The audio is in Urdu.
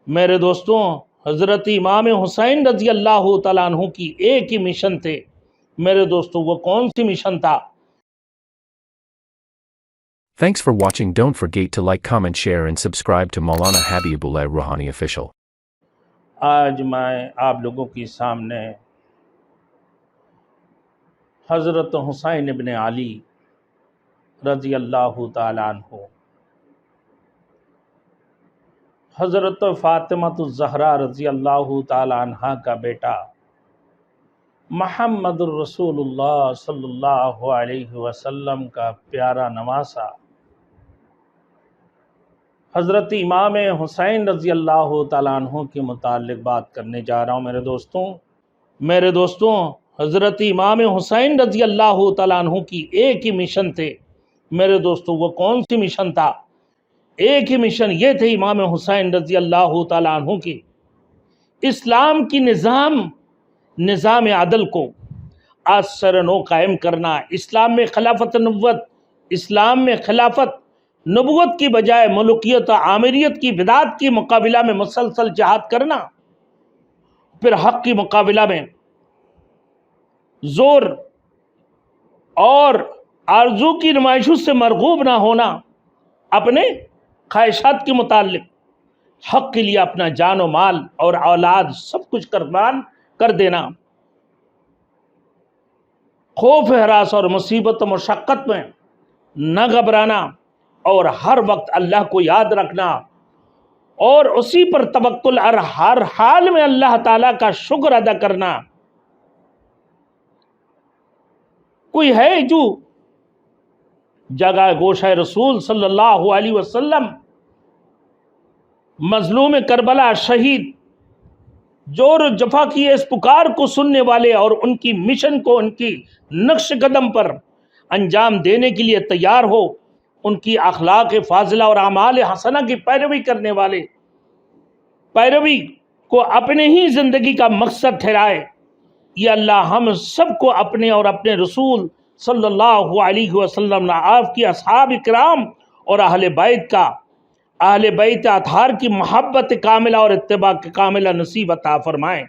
میرے دوستوں، حضرت امام حسین رضی اللہ تعالیٰ عنہ کی ایک ہی مشن تھے۔ میرے دوستوں، وہ کون سی مشن تھا؟ Thanks for watching. Don't forget to like, comment, share and subscribe to Maulana Habibullah Rohani Official. آج میں آپ لوگوں کے سامنے حضرت حسین ابن علی رضی اللہ تعالیٰ عنہ، حضرت فاطمہ الزہرا رضی اللہ تعالیٰ عنہ کا بیٹا محمد الرسول اللہ صلی اللہ علیہ وسلم کا پیارا نواسا حضرت امام حسین رضی اللہ تعالیٰ عنہ کے متعلق بات کرنے جا رہا ہوں۔ میرے دوستوں، حضرت امام حسین رضی اللہ تعالیٰ عنہ کی ایک ہی مشن تھے۔ میرے دوستوں، وہ کون سی مشن تھا؟ ایک ہی مشن یہ تھے امام حسین رضی اللہ تعالیٰ عنہ کی، اسلام کی نظام عدل کو آج سر نو قائم کرنا، اسلام میں خلافت نبوت کی بجائے ملوکیت و عامریت کی بدعت کی مقابلہ میں مسلسل جہاد کرنا، پھر حق کی مقابلہ میں زور اور آرزو کی نمائشوں سے مرغوب نہ ہونا، اپنے خواہشات کے متعلق حق کے لیے اپنا جان و مال اور اولاد سب کچھ قربان کر دینا، خوف ہراس اور مصیبت و مشقت میں نہ گھبرانا اور ہر وقت اللہ کو یاد رکھنا اور اسی پر توکل اور ہر حال میں اللہ تعالیٰ کا شکر ادا کرنا۔ کوئی ہے جو جگہ گوشہ رسول صلی اللہ علیہ وسلم، مظلوم کربلا شہید، جور و جفا کی اس پکار کو سننے والے اور ان کی مشن کو ان کی نقش قدم پر انجام دینے کے لیے تیار ہو، ان کی اخلاق فاضلہ اور اعمال حسنہ کی پیروی کرنے والے، پیروی کو اپنے ہی زندگی کا مقصد ٹھہرائے۔ یہ اللہ ہم سب کو اپنے اور اپنے رسول صلی اللہ علیہ وسلم، آپ کی اصحاب کرام اور اہل بیت اطہار کی محبت کاملہ اور اتباع کاملہ نصیب عطا فرمائیں۔